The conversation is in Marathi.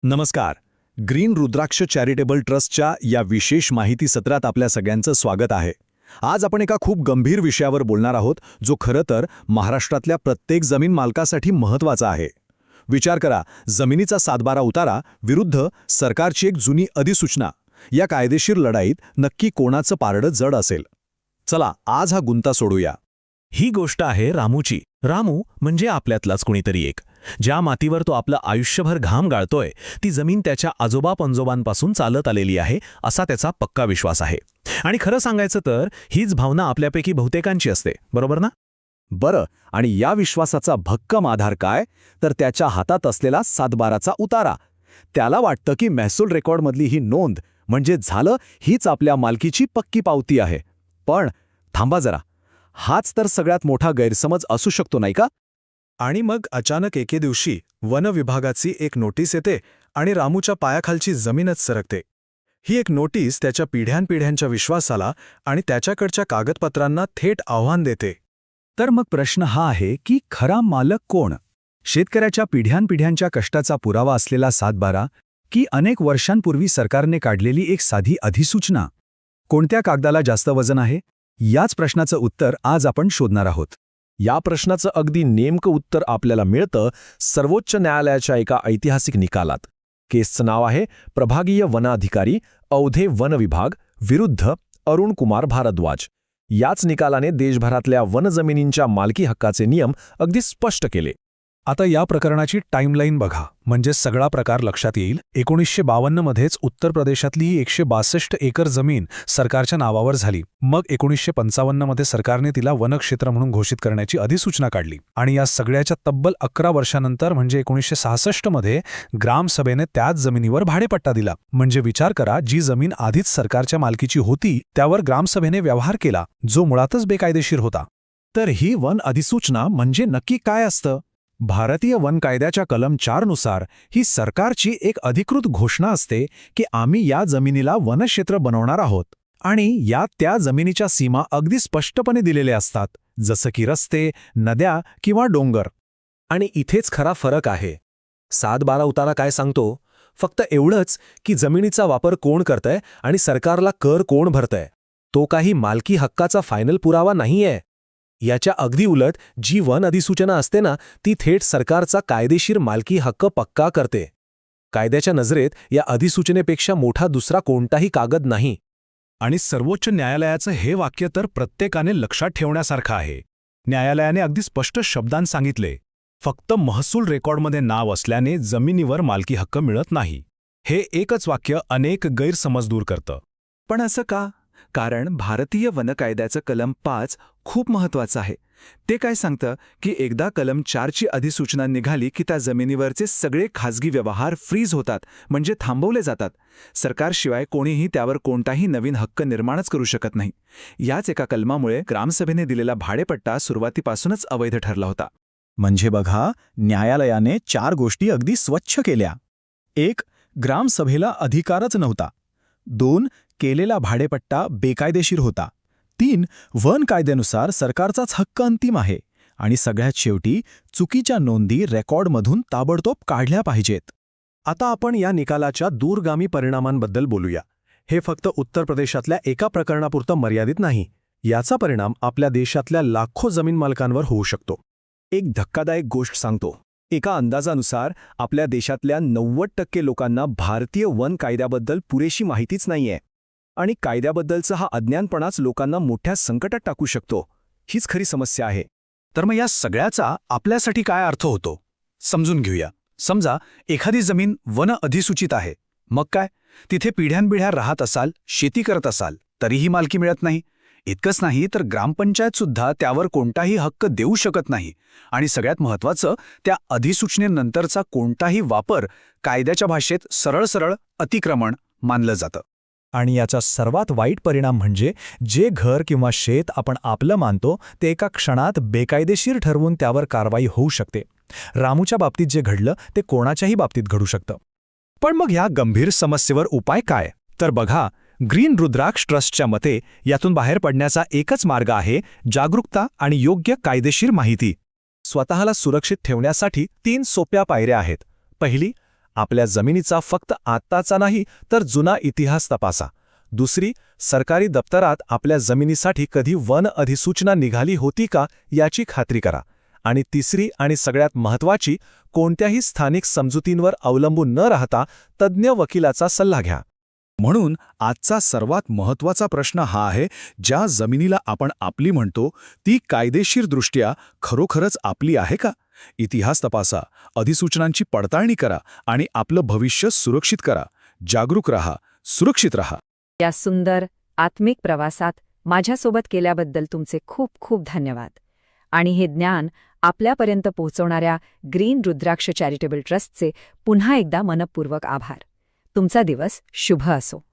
नमस्कार. ग्रीन रुद्राक्ष चॅरिटेबल ट्रस्टच्या या विशेष माहिती सत्रात आपल्या सगळ्यांचं स्वागत आहे. आज आपण एका खूप गंभीर विषयावर बोलणार आहोत, जो खरं तर महाराष्ट्रातल्या प्रत्येक जमीन मालकासाठी महत्त्वाचा आहे. विचार करा, जमिनीचा 7/12 उतारा विरुद्ध सरकारची एक जुनी अधिसूचना. या कायदेशीर लढाईत नक्की कोणाचं पारडं जड असेल? चला आज हा गुंता सोडूया. ही गोष्ट आहे रामूची. रामू म्हणजे आपल्यातलाच कुणीतरी एक. ज्या मातीवर तो आपलं आयुष्यभर घाम गाळतोय, ती जमीन त्याच्या आजोबा पंजोबांपासून चालत आलेली आहे, असा त्याचा पक्का विश्वास आहे. आणि खरं सांगायचं तर हीच भावना आपल्यापैकी बहुतेकांची असते, बरोबर ना? बरं, आणि या विश्वासाचा भक्कम आधार काय? तर त्याच्या हातात असलेला 7/12चा उतारा. त्याला वाटतं की महसूल रेकॉर्डमधली ही नोंद म्हणजे झालं, हीच आपल्या मालकीची पक्की पावती आहे. पण थांबा जरा, हाच तर सगळ्यात मोठा गैरसमज असू शकतो, नाही का? आणि मग अचानक एके दिवशी वन विभागाची एक नोटीस येते आणि रामूच्या पायाखालची जमीनच सरकते. ही एक नोटीस त्याच्या पिढ्यानपिढ्यांच्या विश्वासाला आणि त्याच्याकडच्या कागदपत्रांना थेट आव्हान देते. तर मग प्रश्न हा आहे की खरा मालक कोण? शेतकऱ्याच्या पिढ्यानपिढ्यांच्या कष्टाचा पुरावा असलेला 7/12 की अनेक वर्षांपूर्वी सरकारने काढलेली एक साधी अधिसूचना? कोणत्या कागदाला जास्त वजन आहे? याच प्रश्नाचं उत्तर आज आपण शोधणार आहोत. या प्रश्नाचं अगदी नेमकं उत्तर आपल्याला मिळतं सर्वोच्च न्यायालयाच्या एका ऐतिहासिक निकालात. केसचं नाव आहे प्रभागीय वनाधिकारी अवधे वन विभाग विरुद्ध अरुण कुमार भारद्वाज. याच निकालाने देशभरातल्या वनजमिनींच्या मालकी हक्काचे नियम अगदी स्पष्ट केले. आता या प्रकरणाची टाईमलाईन बघा, म्हणजे सगळा प्रकार लक्षात येईल. 1952 मध्येच उत्तर प्रदेशातली ही 162 एकर जमीन सरकारच्या नावावर झाली. मग 1955 मध्ये सरकारने तिला वनक्षेत्र म्हणून घोषित करण्याची अधिसूचना काढली. आणि या सगळ्याच्या तब्बल 11 वर्षांनंतर म्हणजे 1966 मध्ये ग्रामसभेने त्याच जमिनीवर भाडेपट्टा दिला. म्हणजे विचार करा, जी जमीन आधीच सरकारच्या मालकीची होती त्यावर ग्रामसभेने व्यवहार केला, जो मुळातच बेकायदेशीर होता. तर ही वन अधिसूचना म्हणजे नक्की काय असतं? भारतीय वन कायद्याच्या कलम 4 नुसार ही सरकारची एक अधिकृत घोषणा असते की आम्ही या जमिनीला वनक्षेत्र बनवणार आहोत. आणि यात त्या जमिनीच्या सीमा अगदी स्पष्टपणे दिलेल्या असतात, जसं की रस्ते, नद्या किंवा डोंगर. आणि इथेच खरा फरक आहे. 7/12 उतारा काय सांगतो? फक्त एवढंच की जमिनीचा वापर कोण करतंय आणि सरकारला कर कोण भरतंय. तो काही मालकी हक्काचा फायनल पुरावा नाहीये. याच्या अगदी उलट जी वन अधिसूचना असते ना, ती थेट सरकारचा कायदेशीर मालकी हक्क पक्का करते. कायद्याच्या नजरेत या अधिसूचनेपेक्षा मोठा दुसरा कोणताही कागद नाही. आणि सर्वोच्च न्यायालयाचं हे वाक्य तर प्रत्येकाने लक्षात ठेवण्यासारखं आहे. न्यायालयाने अगदी स्पष्ट शब्दांत सांगितले, फक्त महसूल रेकॉर्डमध्ये नाव असल्याने जमिनीवर मालकी हक्क मिळत नाही. हे एकच वाक्य अनेक गैरसमज दूर करतं. पण असं का? कारण भारतीय वनकायद्याचं कलम 5 खूप महत्त्वाचं आहे. ते काय सांगतं की एकदा कलम 4ची अधिसूचना निघाली की त्या जमिनीवरचे सगळे खाजगी व्यवहार फ्रीज होतात, म्हणजे थांबवले जातात. सरकारशिवाय कोणीही त्यावर कोणताही नवीन हक्क निर्माणच करू शकत नाही. याच एका कलमामुळे ग्रामसभेने दिलेला भाडेपट्टा सुरुवातीपासूनच अवैध ठरला होता. म्हणजे बघा, न्यायालयाने 4 गोष्टी अगदी स्वच्छ केल्या. 1. ग्रामसभेला अधिकारच नव्हता. 2. केलेला भाडेपट्टा बेकायदेशीर होता. 3. वन कायद्यानुसार सरकारचाच हक्क अंतिम आहे. आणि सगळ्यात शेवटी चुकीच्या नोंदी रेकॉर्डमधून ताबडतोब काढल्या पाहिजेत. आता आपण या निकालाच्या दूरगामी परिणामांबद्दल बोलूया. हे फक्त उत्तर प्रदेशातल्या एका प्रकरणापुरतं मर्यादित नाही. याचा परिणाम आपल्या देशातल्या लाखो जमीन मालकांवर होऊ शकतो. एक धक्कादायक गोष्ट सांगतो. एका अंदाजानुसार आपल्या देशातल्या 90% लोकांना भारतीय वन कायद्याबद्दल पुरेशी माहितीच नाहीये. आणि कायद्याबद्दलचा हा अज्ञानपणाच लोकांना मोठ्या संकटात टाकू शकतो. हीच खरी समस्या आहे. तर मग या सगळ्याचा आपल्यासाठी काय अर्थ होतो? समजून घेऊया. समजा एखादी जमीन वन अधिसूचित आहे. मग काय? तिथे पिढ्यानपिढ्या राहत असाल, शेती करत असाल, तरीही मालकी मिळत नाही. इतकंच नाही तर ग्रामपंचायतसुद्धा त्यावर कोणताही हक्क देऊ शकत नाही. आणि सगळ्यात महत्त्वाचं, त्या अधिसूचनेनंतरचा कोणताही वापर कायद्याच्या भाषेत सरळ अतिक्रमण मानलं जातं. आणि याचा सर्वात वाईट परिणाम म्हणजे जे घर किंवा शेत आपण आपलं मानतो ते एका क्षणात बेकायदेशीर ठरवून त्यावर कारवाई होऊ शकते. रामूच्या बाबतीत जे घडलं ते कोणाच्याही बाबतीत घडू शकतं. पण मग ह्या गंभीर समस्येवर उपाय काय? तर बघा, ग्रीन रुद्राक्ष ट्रस्टच्या मते यातून बाहेर पडण्याचा एकच मार्ग आहे जागरूकता आणि योग्य कायदेशीर माहिती. स्वतःला सुरक्षित ठेवण्यासाठी 3 सोप्या पायऱ्या आहेत. पहिली, आपल्या जमिनीचा फक्त आत्ताचा नाही तर जुना इतिहास तपासा. दुसरी, सरकारी दप्तरात आपल्या जमिनीसाठी कधी वन अधिसूचना निघाली होती का याची खात्री करा. आणि तिसरी आणि सगळ्यात महत्त्वाची, कोणत्याही स्थानिक समजुतींवर अवलंबून न राहता तज्ज्ञ वकिलाचा सल्ला घ्या. म्हणून आजचा सर्वात महत्त्वाचा प्रश्न हा आहे, ज्या जमिनीला आपण आपली म्हणतो ती कायदेशीरदृष्ट्या खरोखरच आपली आहे का? इतिहास तपासा, अधिसूचनांची पडताळणी करा आणि आपलं भविष्य सुरक्षित करा. जागरूक रहा, सुरक्षित रहा. या सुंदर आत्मिक प्रवासात माझ्यासोबत केल्याबद्दल तुमचे खूप खूप धन्यवाद. आणि हे ज्ञान आपल्यापर्यंत पोहोचवणाऱ्या ग्रीन रुद्राक्ष चॅरिटेबल ट्रस्टचे पुन्हा एकदा मनपूर्वक आभार. तुमचा दिवस शुभ असो.